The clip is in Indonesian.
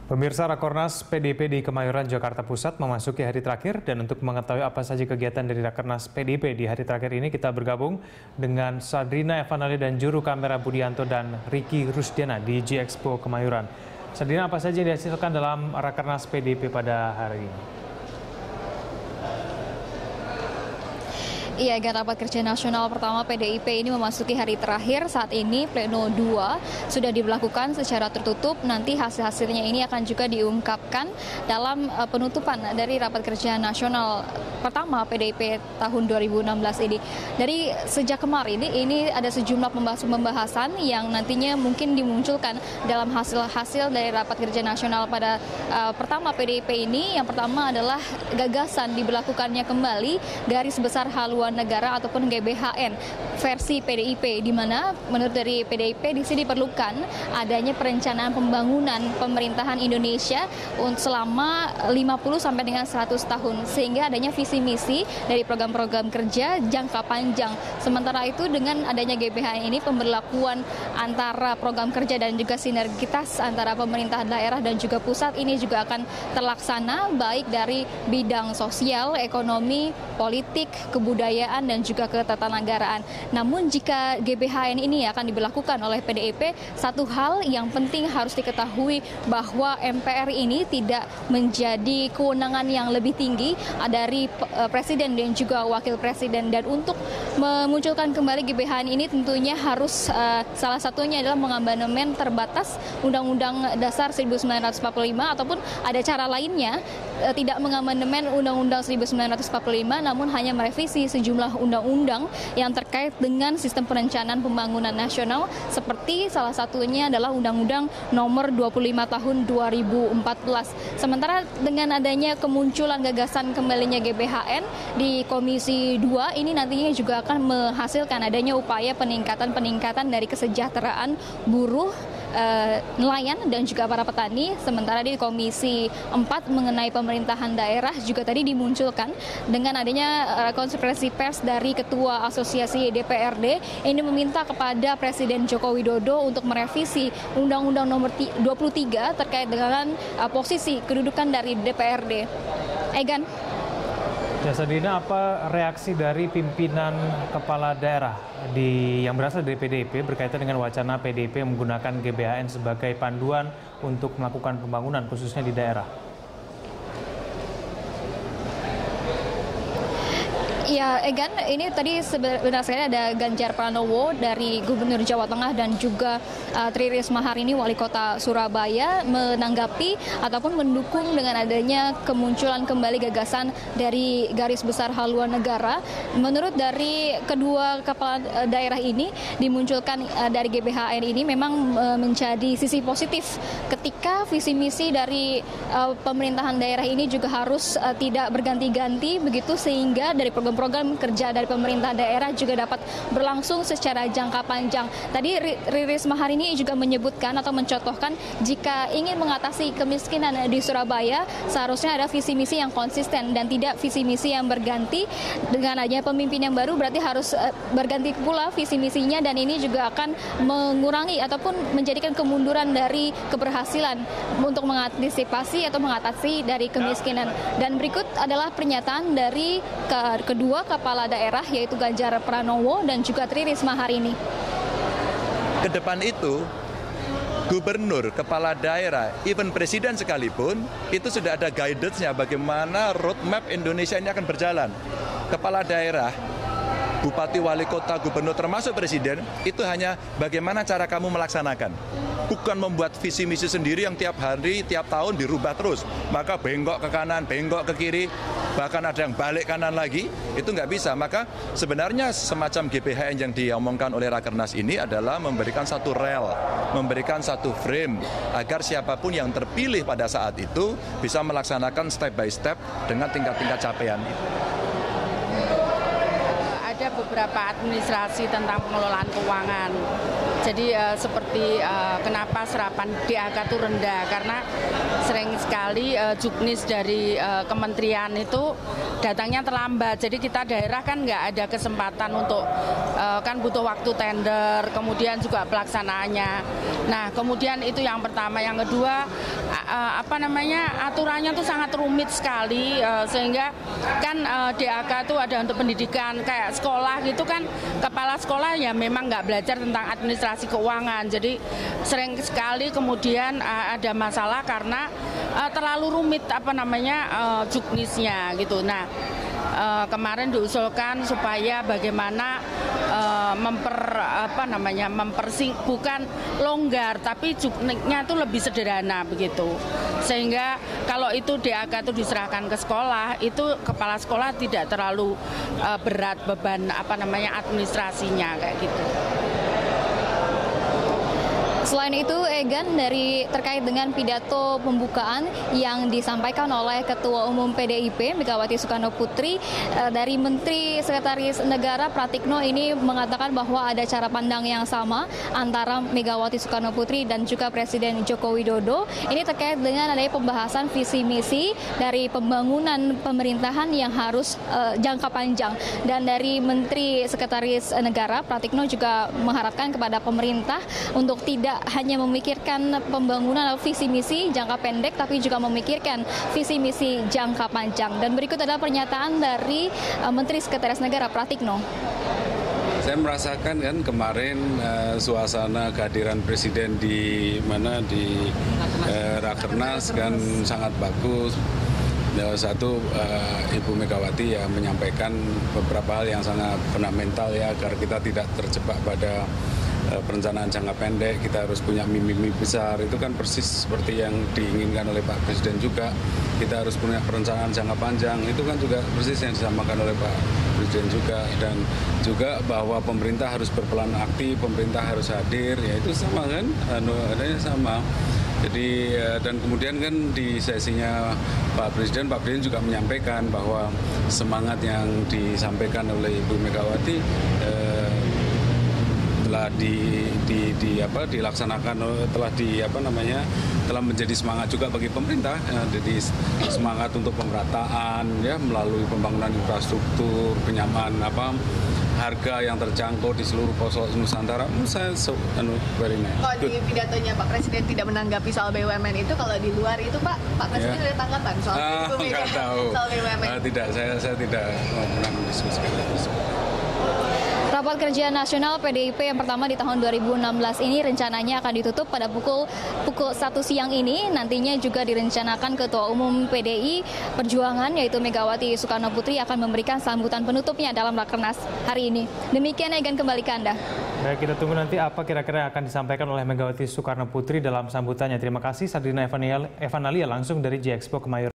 Pemirsa, Rakornas PDIP di Kemayoran, Jakarta Pusat memasuki hari terakhir, dan untuk mengetahui apa saja kegiatan dari Rakernas PDIP di hari terakhir ini, kita bergabung dengan Sadrina Evanali dan juru kamera Budianto dan Ricky Rusdiana di G-Expo Kemayoran. Sadrina, apa saja yang dihasilkan dalam Rakernas PDIP pada hari ini? Iya, rapat kerja nasional pertama PDIP ini memasuki hari terakhir. Saat ini pleno 2 sudah diberlakukan secara tertutup. Nanti hasil-hasilnya ini akan juga diungkapkan dalam penutupan dari rapat kerja nasional pertama PDIP tahun 2016 ini. Dari sejak kemarin ini ada sejumlah pembahasan yang nantinya mungkin dimunculkan dalam hasil-hasil dari rapat kerja nasional pada pertama PDIP ini. Yang pertama adalah gagasan diberlakukannya kembali garis besar haluan negara ataupun GBHN versi PDIP, di mana menurut dari PDIP di sini diperlukan adanya perencanaan pembangunan pemerintahan Indonesia selama 50 sampai dengan 100 tahun, sehingga adanya visi misi dari program-program kerja jangka panjang. Sementara itu dengan adanya GBHN ini, pemberlakuan antara program kerja dan juga sinergitas antara pemerintah daerah dan juga pusat ini juga akan terlaksana, baik dari bidang sosial, ekonomi, politik, kebudayaan, dan juga ketatanegaraan. Namun jika GBHN ini akan diberlakukan oleh PDIP, satu hal yang penting harus diketahui bahwa MPR ini tidak menjadi kewenangan yang lebih tinggi dari Presiden dan juga Wakil Presiden. Dan untuk memunculkan kembali GBHN ini tentunya harus salah satunya adalah mengamandemen terbatas Undang-Undang Dasar 1945, ataupun ada cara lainnya, tidak mengamandemen Undang-Undang 1945 namun hanya merevisi sejumlah undang-undang yang terkait dengan sistem perencanaan pembangunan nasional, seperti salah satunya adalah Undang-Undang Nomor 25 Tahun 2014. Sementara dengan adanya kemunculan gagasan kembalinya GBHN di Komisi 2 ini nantinya juga akan menghasilkan adanya upaya peningkatan dari kesejahteraan buruh, nelayan dan juga para petani. Sementara di Komisi 4 mengenai pemerintahan daerah juga tadi dimunculkan dengan adanya konferensi pers dari Ketua Asosiasi DPRD ini meminta kepada Presiden Joko Widodo untuk merevisi Undang-Undang Nomor 23 terkait dengan posisi kedudukan dari DPRD. Egan. Ya, Sadrina, apa reaksi dari pimpinan kepala daerah yang berasal dari PDIP berkaitan dengan wacana PDIP menggunakan GBHN sebagai panduan untuk melakukan pembangunan khususnya di daerah? Ya, Egan, ini tadi sebenarnya sekali ada Ganjar Pranowo dari Gubernur Jawa Tengah dan juga Tri Risma hari ini Wali Kota Surabaya menanggapi ataupun mendukung dengan adanya kemunculan kembali gagasan dari garis besar haluan negara. Menurut dari kedua kepala daerah ini, dimunculkan dari GBHN ini memang menjadi sisi positif ketika visi misi dari pemerintahan daerah ini juga harus tidak berganti-ganti begitu, sehingga dari program kerja dari pemerintah daerah juga dapat berlangsung secara jangka panjang. Tadi Risma hari ini juga menyebutkan atau mencontohkan jika ingin mengatasi kemiskinan di Surabaya seharusnya ada visi misi yang konsisten dan tidak visi misi yang berganti. Dengan adanya pemimpin yang baru berarti harus berganti pula visi misinya, dan ini juga akan mengurangi ataupun menjadikan kemunduran dari keberhasilan untuk mengantisipasi atau mengatasi dari kemiskinan. Dan berikut adalah pernyataan dari kedua kepala daerah, yaitu Ganjar Pranowo dan juga Tri Risma hari ini. Ke depan itu, gubernur, kepala daerah, even presiden sekalipun, itu sudah ada guidance-nya bagaimana roadmap Indonesia ini akan berjalan. Kepala daerah, bupati, wali kota, gubernur, termasuk presiden, itu hanya bagaimana cara kamu melaksanakan. Bukan membuat visi misi sendiri yang tiap hari, tiap tahun dirubah terus. Maka bengkok ke kanan, bengkok ke kiri, bahkan ada yang balik kanan lagi, itu nggak bisa. Maka sebenarnya semacam GBHN yang diomongkan oleh Rakernas ini adalah memberikan satu rel, memberikan satu frame, agar siapapun yang terpilih pada saat itu bisa melaksanakan step by step dengan tingkat-tingkat capaian itu. Ada beberapa administrasi tentang pengelolaan keuangan. Jadi seperti kenapa serapan DAK itu rendah, karena sering sekali juknis dari kementerian itu datangnya terlambat. Jadi kita daerah kan nggak ada kesempatan untuk kan butuh waktu tender, kemudian juga pelaksanaannya. Nah, kemudian itu yang pertama. Yang kedua, aturannya tuh sangat rumit sekali, sehingga kan DAK itu ada untuk pendidikan, kayak sekolah gitu kan, kepala sekolah ya memang nggak belajar tentang administrasi keuangan. Jadi sering sekali kemudian ada masalah karena terlalu rumit juknisnya gitu. Nah, kemarin diusulkan supaya bagaimana bukan longgar tapi juknisnya itu lebih sederhana begitu, sehingga kalau itu DAK itu diserahkan ke sekolah, itu kepala sekolah tidak terlalu berat beban administrasinya kayak gitu. Selain itu, Egan, terkait dengan pidato pembukaan yang disampaikan oleh Ketua Umum PDIP Megawati Soekarno Putri, dari Menteri Sekretaris Negara Pratikno ini mengatakan bahwa ada cara pandang yang sama antara Megawati Soekarno Putri dan juga Presiden Joko Widodo. Ini terkait dengan adanya pembahasan visi misi dari pembangunan pemerintahan yang harus jangka panjang. Dan dari Menteri Sekretaris Negara Pratikno juga mengharapkan kepada pemerintah untuk tidak hanya memikirkan pembangunan visi misi jangka pendek, tapi juga memikirkan visi misi jangka panjang. Dan berikut adalah pernyataan dari Menteri Sekretaris Negara Pratikno. Saya merasakan kan kemarin suasana kehadiran Presiden di Rakernas kan sangat bagus. Satu, Ibu Megawati ya menyampaikan beberapa hal yang sangat fundamental ya, agar kita tidak terjebak pada perencanaan jangka pendek. Kita harus punya mimpi besar, itu kan persis seperti yang diinginkan oleh Pak Presiden juga. Kita harus punya perencanaan jangka panjang, itu kan juga persis yang disampaikan oleh Pak Presiden juga. Dan juga bahwa pemerintah harus berperan aktif, pemerintah harus hadir, ya itu sama kan, adanya sama. Jadi dan kemudian kan di sesinya Pak Presiden juga menyampaikan bahwa semangat yang disampaikan oleh Ibu Megawati telah dilaksanakan, telah menjadi semangat juga bagi pemerintah. Jadi semangat untuk pemerataan ya, melalui pembangunan infrastruktur, penyamaan harga yang terjangkau di seluruh pelosok Nusantara. Saya very nice. Kalau di pidatonya Pak Presiden tidak menanggapi soal BUMN itu, kalau di luar itu Pak Presiden ada tanggapan soal nggak tahu. Soal BUMN? Tidak, saya tidak pernah mendiskusikan itu. Rapat Kerja Nasional PDIP yang pertama di tahun 2016 ini rencananya akan ditutup pada pukul 1 siang ini. Nantinya juga direncanakan Ketua Umum PDI Perjuangan yaitu Megawati Soekarno Putri akan memberikan sambutan penutupnya dalam Rakernas hari ini. Demikian, Egan, kembali ke Anda. Baik, kita tunggu nanti apa kira-kira yang akan disampaikan oleh Megawati Soekarno Putri dalam sambutannya. Terima kasih Sadrina Evanalia langsung dari J-Expo Kemayoran.